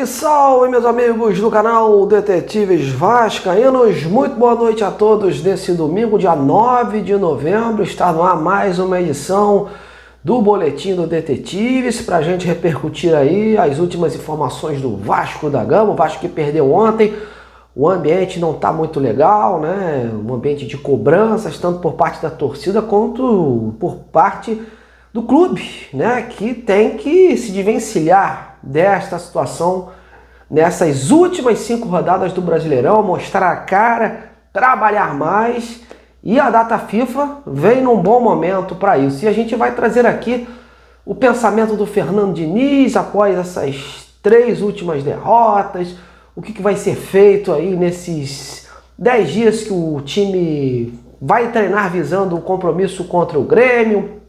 Salve, meus amigos do canal Detetives Vascaínos. Muito boa noite a todos nesse domingo, dia 9 de novembro. Está no ar mais uma edição do Boletim do Detetives para a gente repercutir aí as últimas informações do Vasco da Gama. O Vasco que perdeu ontem. O ambiente não está muito legal, né? Um ambiente de cobranças, tanto por parte da torcida quanto por parte do clube, né? Que tem que se desvencilhar desta situação nessas últimas 5 rodadas do Brasileirão, mostrar a cara, trabalhar mais, e a data FIFA vem num bom momento para isso. E a gente vai trazer aqui o pensamento do Fernando Diniz após essas 3 últimas derrotas, o que vai ser feito aí nesses 10 dias que o time vai treinar visando o compromisso contra o Grêmio,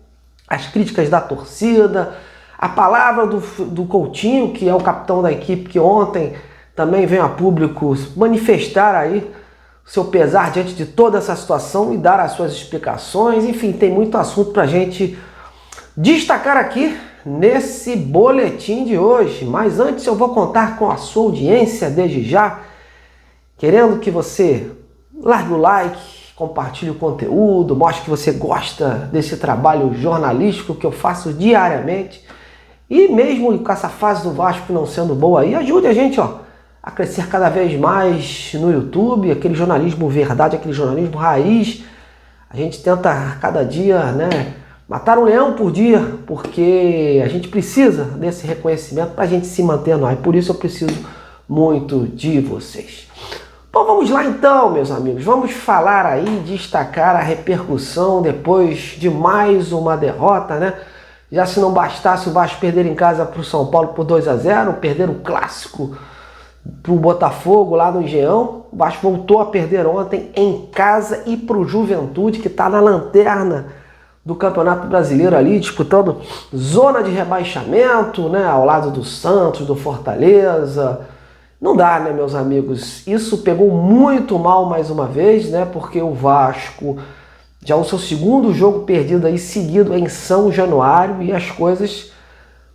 as críticas da torcida, a palavra do Coutinho, que é o capitão da equipe, que ontem também veio a público manifestar aí seu pesar diante de toda essa situação e dar as suas explicações. Enfim, tem muito assunto para a gente destacar aqui nesse boletim de hoje. Mas antes eu vou contar com a sua audiência desde já, querendo que você largue o like, compartilhe o conteúdo, mostre que você gosta desse trabalho jornalístico que eu faço diariamente. E mesmo com essa fase do Vasco não sendo boa aí, ajude a gente a crescer cada vez mais no YouTube, aquele jornalismo verdade, aquele jornalismo raiz. A gente tenta cada dia, né, matar um leão por dia, porque a gente precisa desse reconhecimento para a gente se manter no ar. E por isso eu preciso muito de vocês. Bom, vamos lá então, meus amigos. Vamos falar aí, destacar a repercussão depois de mais uma derrota, né? Já se não bastasse o Vasco perder em casa para o São Paulo por 2-0, perder o clássico para o Botafogo lá no Engenhão, o Vasco voltou a perder ontem em casa e para o Juventude, que está na lanterna do Campeonato Brasileiro ali, disputando zona de rebaixamento, né, ao lado do Santos, do Fortaleza. Não dá, né, meus amigos? Isso pegou muito mal mais uma vez, né, porque o Vasco já o seu segundo jogo perdido aí seguido em São Januário, e as coisas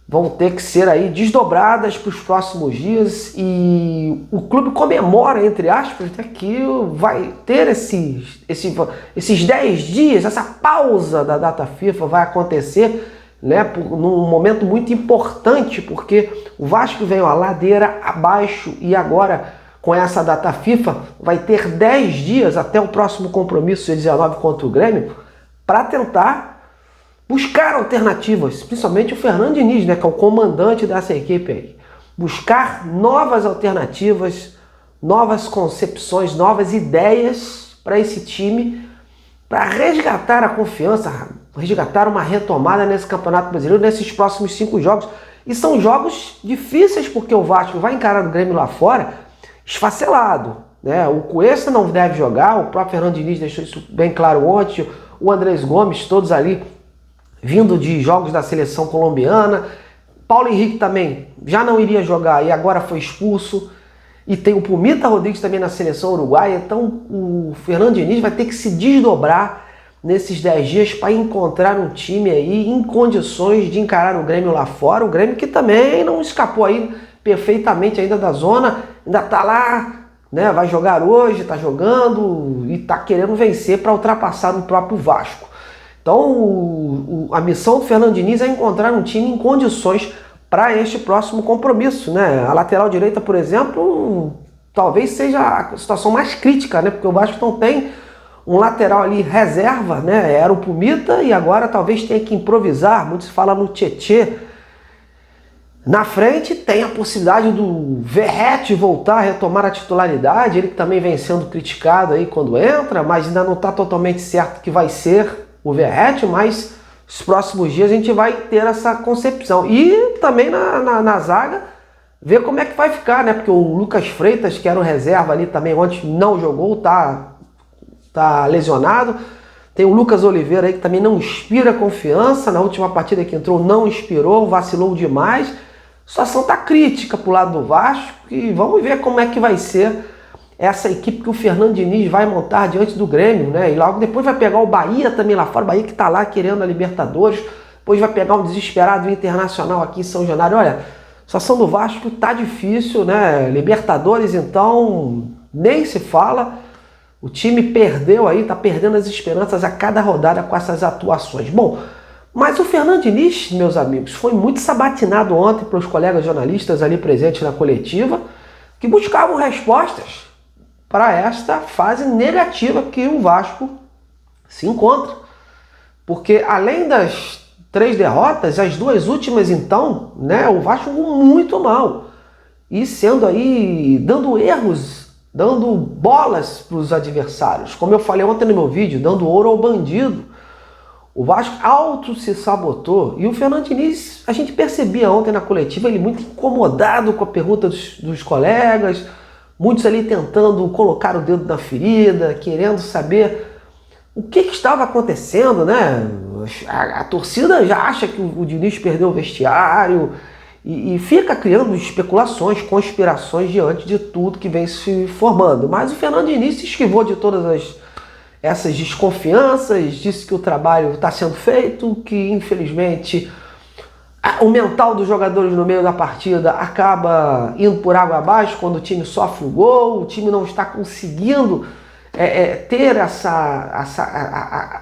vão ter que ser aí desdobradas para os próximos dias, e o clube comemora, entre aspas, né, que vai ter esses 10 dias, essa pausa da data FIFA vai acontecer, né, num momento muito importante, porque o Vasco vem a ladeira abaixo e agora com essa data FIFA, vai ter 10 dias até o próximo compromisso, dia 19, contra o Grêmio, para tentar buscar alternativas, principalmente o Fernando Diniz, né, que é o comandante dessa equipe aí. Buscar novas alternativas, novas concepções, novas ideias para esse time, para resgatar a confiança, resgatar uma retomada nesse Campeonato Brasileiro, nesses próximos 5 jogos. E são jogos difíceis, porque o Vasco vai encarar o Grêmio lá fora esfacelado, né? O Cuesta não deve jogar, o próprio Fernando Diniz deixou isso bem claro ontem, o Andrés Gomes, todos ali vindo de jogos da seleção colombiana. Paulo Henrique também já não iria jogar e agora foi expulso, e tem o Pumita Rodrigues também na seleção uruguaia. Então o Fernando Diniz vai ter que se desdobrar nesses 10 dias para encontrar um time aí em condições de encarar o Grêmio lá fora, o Grêmio que também não escapou aí perfeitamente ainda da zona, ainda tá lá, né? Vai jogar hoje, tá jogando e tá querendo vencer para ultrapassar o próprio Vasco. Então a missão do Fernando Diniz é encontrar um time em condições para este próximo compromisso, né? A lateral direita, por exemplo, talvez seja a situação mais crítica, né? Porque o Vasco não tem um lateral ali reserva, né? Era o Pumita e agora talvez tenha que improvisar. Muito se fala no Tietê. Na frente tem a possibilidade do Verratti voltar a retomar a titularidade, ele que também vem sendo criticado aí quando entra, mas ainda não está totalmente certo que vai ser o Verratti, mas nos próximos dias a gente vai ter essa concepção. E também na zaga, ver como é que vai ficar, né? Porque o Lucas Freitas, que era o reserva ali também ontem, não jogou, tá lesionado. Tem o Lucas Oliveira aí que também não inspira confiança, na última partida que entrou não inspirou, vacilou demais. A situação está crítica para o lado do Vasco e vamos ver como é que vai ser essa equipe que o Fernando Diniz vai montar diante do Grêmio, né? E logo depois vai pegar o Bahia também lá fora, o Bahia que está lá querendo a Libertadores, depois vai pegar um desesperado Internacional aqui em São Januário. Olha, situação do Vasco tá difícil, né? Libertadores, então, nem se fala. O time perdeu aí, tá perdendo as esperanças a cada rodada com essas atuações. Bom, mas o Fernando Diniz, meus amigos, foi muito sabatinado ontem pelos colegas jornalistas ali presentes na coletiva, que buscavam respostas para esta fase negativa que o Vasco se encontra. Porque além das 3 derrotas, as 2 últimas então, né, o Vasco jogou muito mal. E sendo aí, dando erros, dando bolas para os adversários. Como eu falei ontem no meu vídeo, dando ouro ao bandido. O Vasco auto se sabotou. E o Fernando Diniz, a gente percebia ontem na coletiva, ele muito incomodado com a pergunta dos colegas, muitos ali tentando colocar o dedo na ferida, querendo saber o que estava acontecendo, né? A torcida já acha que o Diniz perdeu o vestiário e fica criando especulações, conspirações diante de tudo que vem se formando. Mas o Fernando Diniz se esquivou de todas essas desconfianças, disse que o trabalho está sendo feito, que infelizmente o mental dos jogadores no meio da partida acaba indo por água abaixo quando o time sofre um gol, o time não está conseguindo ter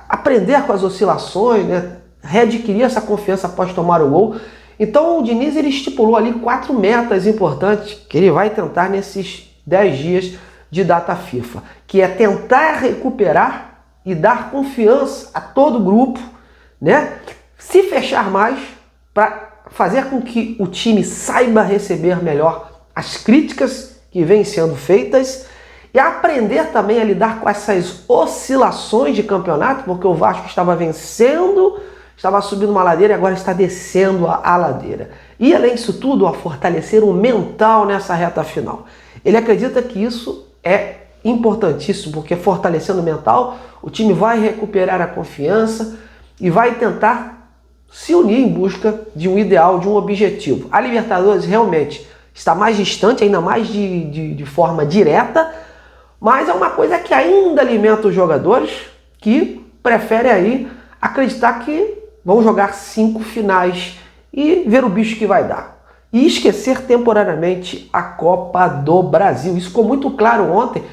aprender com as oscilações, né? Readquirir essa confiança após tomar o gol. Então o Diniz ele estipulou ali 4 metas importantes que ele vai tentar nesses 10 dias de data FIFA, que é tentar recuperar e dar confiança a todo o grupo, né? Se fechar mais para fazer com que o time saiba receber melhor as críticas que vêm sendo feitas e aprender também a lidar com essas oscilações de campeonato, porque o Vasco estava vencendo, estava subindo uma ladeira e agora está descendo a ladeira. E além disso tudo, a fortalecer o mental nessa reta final. Ele acredita que isso é importantíssimo, porque fortalecendo o mental, o time vai recuperar a confiança e vai tentar se unir em busca de um ideal, de um objetivo. A Libertadores realmente está mais distante, ainda mais de forma direta, mas é uma coisa que ainda alimenta os jogadores que preferem aí acreditar que vão jogar 5 finais e ver o bicho que vai dar. E esquecer temporariamente a Copa do Brasil. Isso ficou muito claro ontem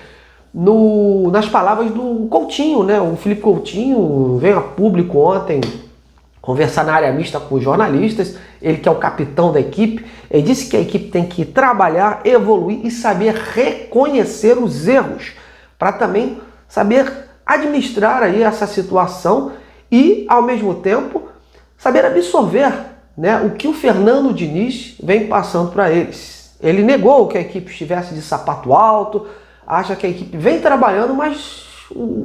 nas palavras do Coutinho, né? O Felipe Coutinho veio a público ontem conversar na área mista com os jornalistas, ele que é o capitão da equipe, ele disse que a equipe tem que trabalhar, evoluir e saber reconhecer os erros, para também saber administrar aí essa situação e, ao mesmo tempo, saber absorver, né, o que o Fernando Diniz vem passando para eles. Ele negou que a equipe estivesse de sapato alto, acha que a equipe vem trabalhando, mas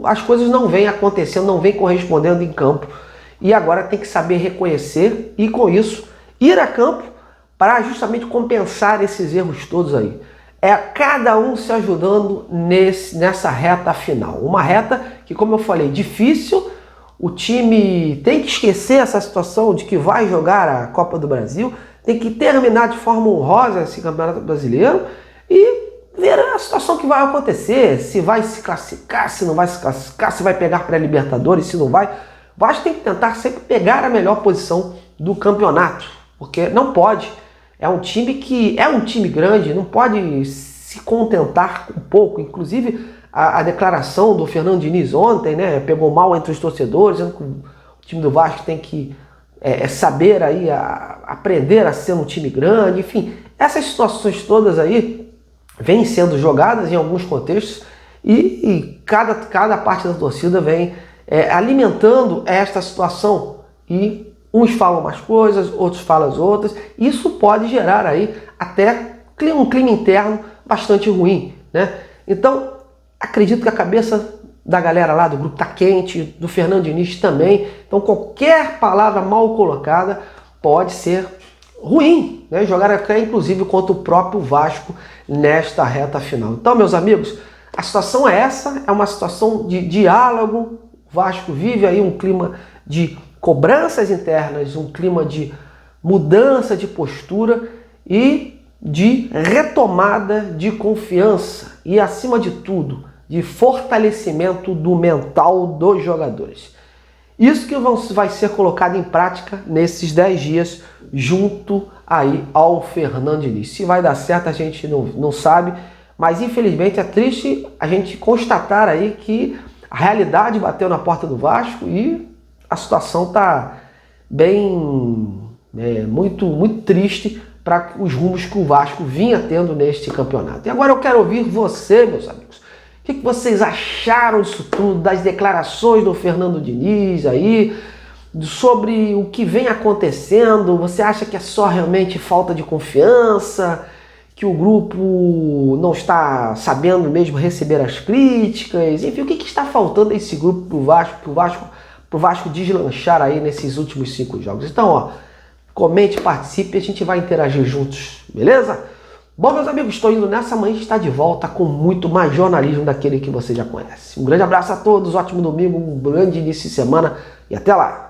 as coisas não vêm acontecendo, não vêm correspondendo em campo. E agora tem que saber reconhecer e, com isso, ir a campo para justamente compensar esses erros todos aí. É cada um se ajudando nessa reta final. Uma reta que, como eu falei, difícil. O time tem que esquecer essa situação de que vai jogar a Copa do Brasil, tem que terminar de forma honrosa esse Campeonato Brasileiro e ver a situação que vai acontecer, se vai se classificar, se não vai se classificar, se vai pegar pré-Libertadores, se não vai. O Vasco tem que tentar sempre pegar a melhor posição do campeonato, porque não pode. É um time que é um time grande, não pode se contentar com pouco. Inclusive, a declaração do Fernando Diniz ontem, né, pegou mal entre os torcedores, dizendo que o time do Vasco tem que saber aí aprender a ser um time grande. Enfim, essas situações todas aí vêm sendo jogadas em alguns contextos e cada parte da torcida vem alimentando esta situação, e uns falam umas coisas, outros falam as outras. Isso pode gerar aí até um clima interno bastante ruim, né? Então, acredito que a cabeça da galera lá do grupo tá quente, do Fernando Diniz também. Então, qualquer palavra mal colocada pode ser ruim, né? Jogar até inclusive contra o próprio Vasco nesta reta final. Então, meus amigos, a situação é essa, é uma situação de diálogo. O Vasco vive aí um clima de cobranças internas, um clima de mudança de postura e de retomada de confiança e, acima de tudo, de fortalecimento do mental dos jogadores. Isso que vai ser colocado em prática nesses 10 dias junto aí ao Fernando Diniz. Se vai dar certo a gente não sabe, mas infelizmente é triste a gente constatar aí que a realidade bateu na porta do Vasco e a situação está bem, muito triste para os rumos que o Vasco vinha tendo neste campeonato. E agora eu quero ouvir você, meus amigos. O que vocês acharam disso tudo, das declarações do Fernando Diniz aí, sobre o que vem acontecendo? Você acha que é só realmente falta de confiança, que o grupo não está sabendo mesmo receber as críticas? Enfim, o que está faltando a esse grupo pro Vasco deslanchar aí nesses últimos 5 jogos? Então, ó, comente, participe, a gente vai interagir juntos, beleza? Bom, meus amigos, estou indo nessa, amanhã a gente está de volta com muito mais jornalismo daquele que você já conhece. Um grande abraço a todos, ótimo domingo, um grande início de semana e até lá!